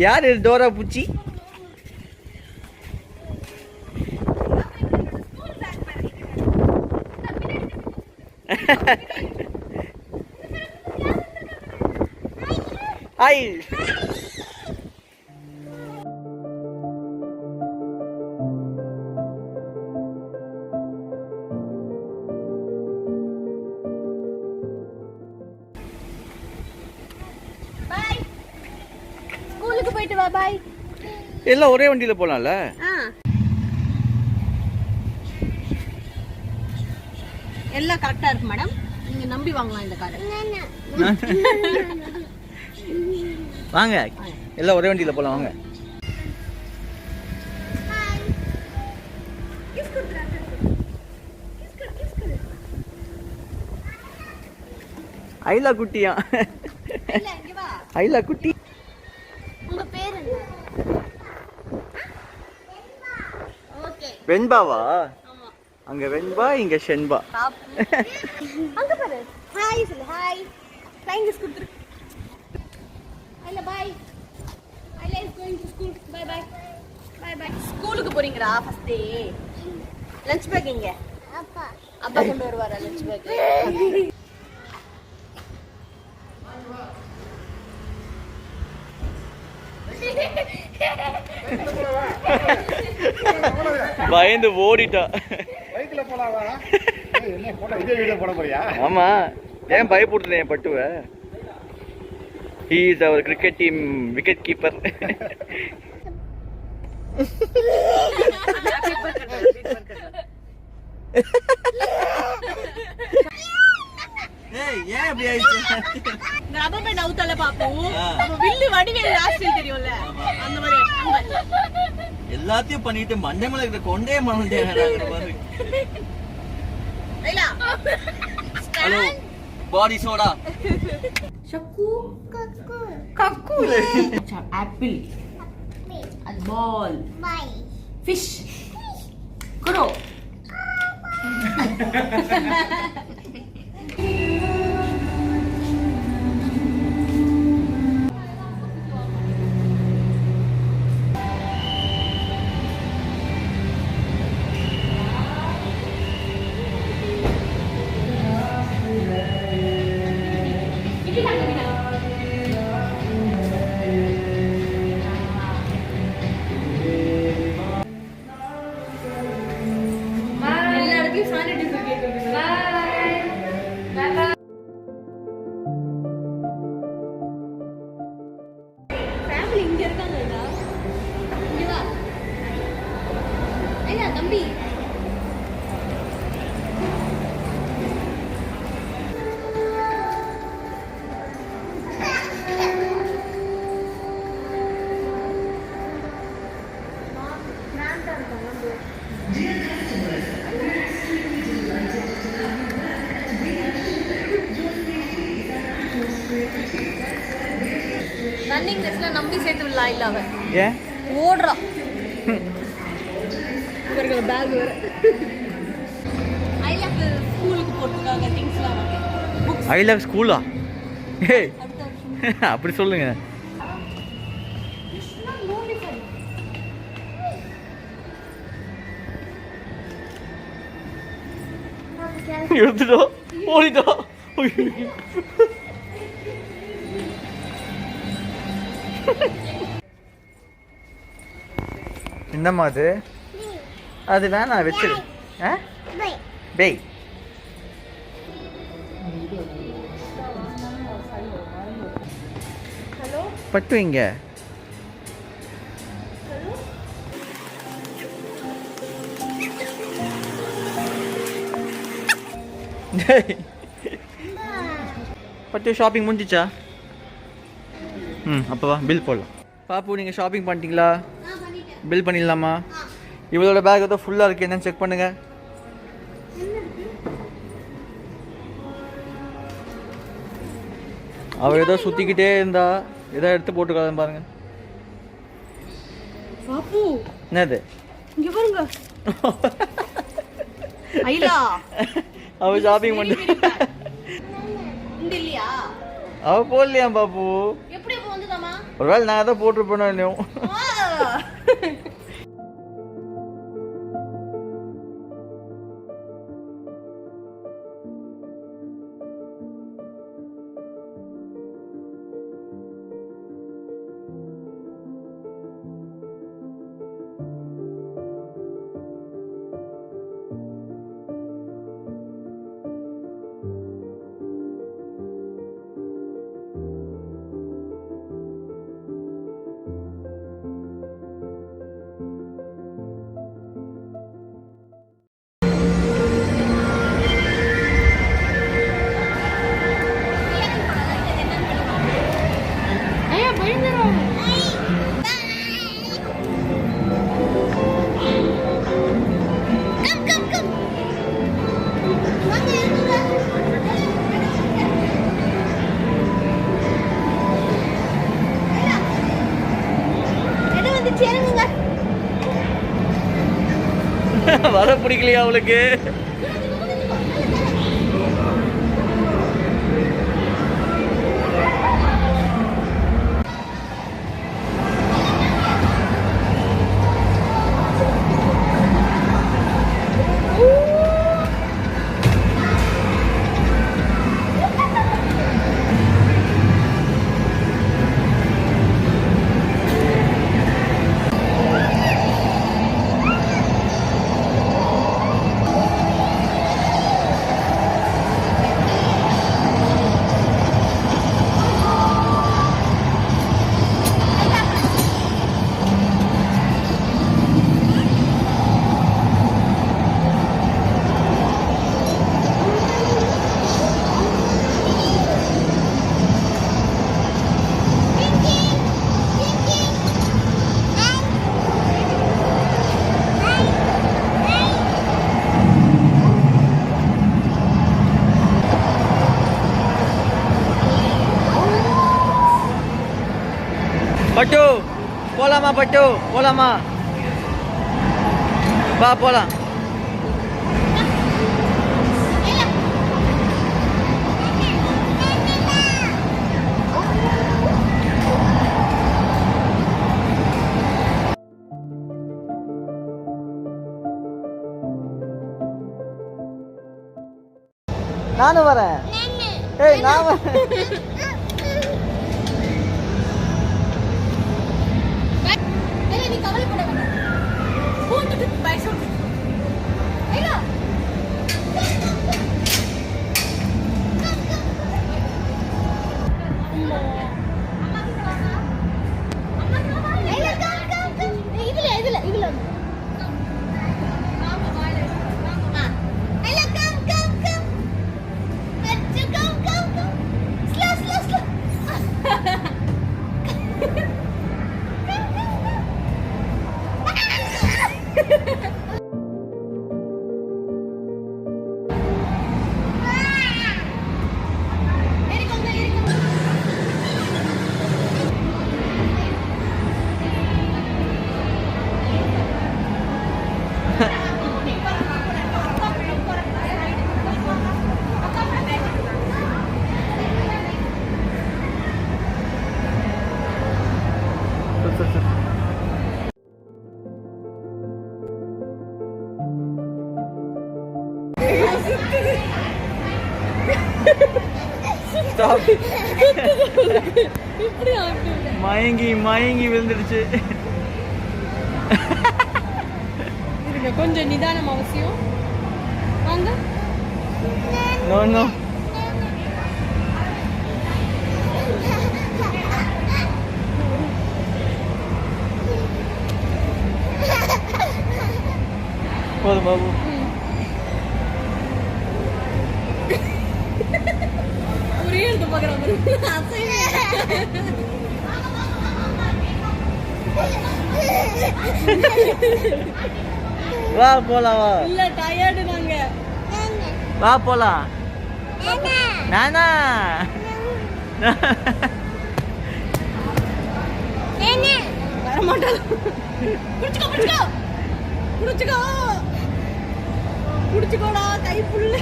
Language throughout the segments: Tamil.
யார் இது டோரா பூச்சி? ஹாய். போயிட்டு வா. பாய். எல்லாம் ஒரே வண்டியில போலாம்ல? எல்லாம் கரெக்டா இருக்கு மேடம். நீங்க நம்பி வாங்கலாம் இந்த காரை. வாங்க, எல்லாம் ஒரே வண்டியில போலாம் வாங்க. ஐலா குட்டியா? ஐலா குட்டி. உங்க பேர் என்ன? ஓகே. வெண்பாவா? ஆமா. அங்க வெண்பா, இங்க ஷென்பா. அங்க பாரு. ஹாய் சொல்லு. ஹாய். ஃளைங் கிஸ் குடுத்துரு. Aila bye. Aila is going to school. Bye bye. Bye bye. ஸ்கூலுக்கு போறீங்களா ஃபர்ஸ்ட் டே? லஞ்ச் பேக் எங்க? அப்பா. அப்பா கொண்டு வருவாரா லஞ்ச் பேக்? பயந்து ஓடிட்டா. பைக்ல போலாவா? என்ன போட இதே வீடியோ போட போறியா? ஆமா, ஏன் பயப்படுறீங்க பட்டுவ? He is our cricket team wicket keeper. ஏய், ஏன் இப்படி ஆயிடுச்சு? ரப்பர் பேண்ட் அவுத்தால பாப்போம். அப்ப வில்லு வடிவேல் லாஸ்ட்ல தெரியும்ல, அந்த மாதிரி. எல்லாத்தையும் பண்ணிட்டு மண்டேமல இருக்கிற கொண்டே மறந்துட்டேன் பாரு. ஐலா ஹலோ பாடி சோடா. சக்கு கக்கு கக்கு. ஆப்பிள் அது பால் பை ஃபிஷ் குரோ. தம்பி ரன்னிங் ரேஸ்ல நம்பி சேர்த்து விடலாம். இல்ல அவன் ஏன் ஓடுறான்? இவர்கள் பேக் வேற. ஐ லவ் ஸ்கூலுக்கு போட்டுருக்காங்க திங்ஸ்லாம். ஐ லவ் ஸ்கூலா? ஏய் அப்படி சொல்லுங்க. எடுத்துட்டோம், ஓடிட்டோம். என்னம்மா அது? அது வேணாம், வச்சிரு. பேய் பட்டு இங்க. பட்டு ஷாப்பிங் முடிஞ்சிச்சா? அப்போ வா பில் போடலாம். பாப்பு நீங்கள் ஷாப்பிங் பண்ணிட்டீங்களா? பில் பண்ணிடலாமா? இவளோட பேக் ஏதோ ஃபுல்லாக இருக்குது, என்னன்னு செக் பண்ணுங்க. அவள் ஏதோ சுற்றிக்கிட்டே இருந்தா, ஏதோ எடுத்து போட்டுக்காதான் பாருங்க. பாப்பு என்னது? இங்க பாருங்க. ஐலா அவள் ஷாப்பிங் பண்ண இந்த இல்லையா? அவ போடலையா பாப்பு? எப்படி இப்போ வந்துதாமா? ஒருவேளை நான் தான் போட்டுருப்பேனோ இல்லையோ. ஐயா பயந்துரும். Come come come. வாங்க இருங்க. எது வந்து சேருங்க. வர பிடிக்கலையா அவளுக்கு? பட்டு போலாமா? பட்டு போலாமா? வா போலாம். நானும் வரேன். ஏய் நான் வரேன். நீ கவலைப்பட வேண்டாம். போட்டுட்டு பை சொல்லு. ஐயா Stop. இப்படி ஆகுது. மயங்கி மயங்கி விழுந்துடுச்சு. இருங்க கொஞ்சம் நிதானம் அவசியம். வாங்க. No no. போதும் பாபு. ஒரே எடுத்து பார்க்குறாங்க. வா போலாம் வா. இல்ல டயர்டு நாங்க. வா போலாம். நானா வர மாட்டாங்க. புடிச்சுக்கோ புடிச்சுக்கோ புடிச்சுக்கோ புடிச்சுக்கோடா கை புல்ல.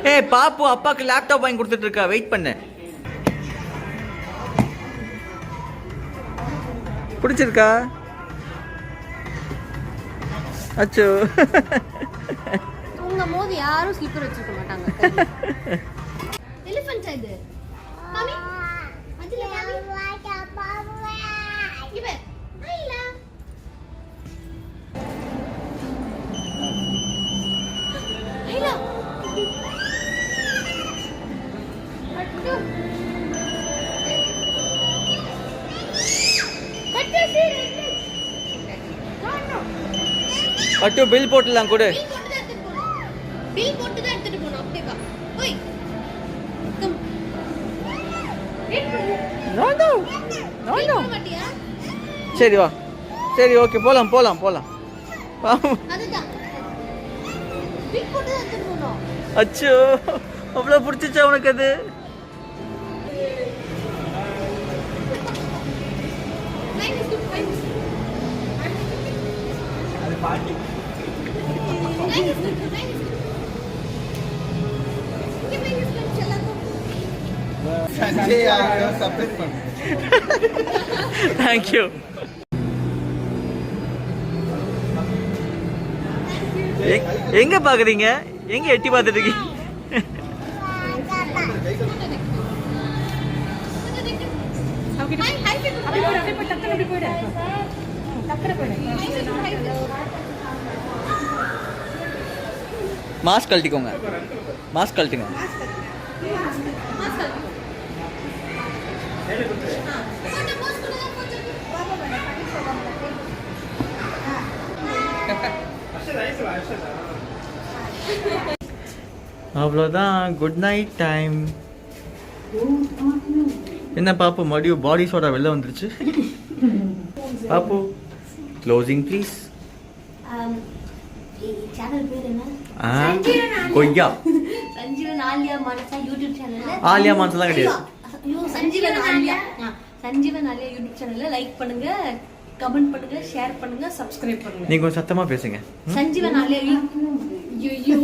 ஏய் பாப்பு அப்பாக்கு லேப்டாப் வாங்கி கொடுத்துட்டு இருக்கா, வெயிட் பண்ணு. பிடிச்சிருக்கா? அச்சோ. உங்க மோதி யாரும் ஸ்லிப்பர் வச்சிருக்க மாட்டாங்க. எலிஃபன்ட் இது மாமி அதுல மாமி இவ ஐலா ஐலா அட்டு கட்டு சீர் அட்டு பில் போட்டுலாம் கொடு. பில் போட்டு தான் எடுத்துட்டு போணும். அப்படியே வா. ஓய் come no no no no. மாட்டியா? சரி வா, சரி ஓகே, போலாம் போலாம் போலாம். அதுதான் பில் போட்டு தான் எடுத்துட்டு போணும். அச்சோ, அவ்வளோ பிடிச்சிச்சா உனக்கு அது? Flying is good, flying is good. அது பாட்டி. Flying is good, flying is good. Okay, flying is good, செல்லக்கும். Sanjay ஆக சப்மிட் பண்ணு. Thank you. எங்க பாக்குறீங்க? எங்க எட்டி பார்த்துட்டு இருக்கீங்க? Hi, hi, அப்படி போடு. டக்கற போடு. மாஸ்க் கழட்டிக்கோங்க, மாஸ்க் கழட்டுங்க. அவ்வளோதான், குட் நைட் டைம். என்ன பாப்பு மறுபடியும் பாடி சோடா வெளில வந்துருச்சு? பாப்பு க்ளோசிங் ப்ளீஸ். சேனல் பேர் என்ன? கொய்யா. சஞ்சீவன் ஆலியா மானசா யூடியூப் சேனல்ல. ஆலியா மான்சலாம் கிடையாது. ஐயோ சஞ்சீவன் ஆலியா. சஞ்சீவன் ஆலியா யூடியூப் சேனல்ல லைக் பண்ணுங்க, கமெண்ட் பண்ணுங்க, ஷேர் பண்ணுங்க, சப்ஸ்கிரைப் பண்ணுங்க. நீங்க கொஞ்சம் சத்தமா பேசுங்க. சஞ்சீவன் ஆலியா ஐயோ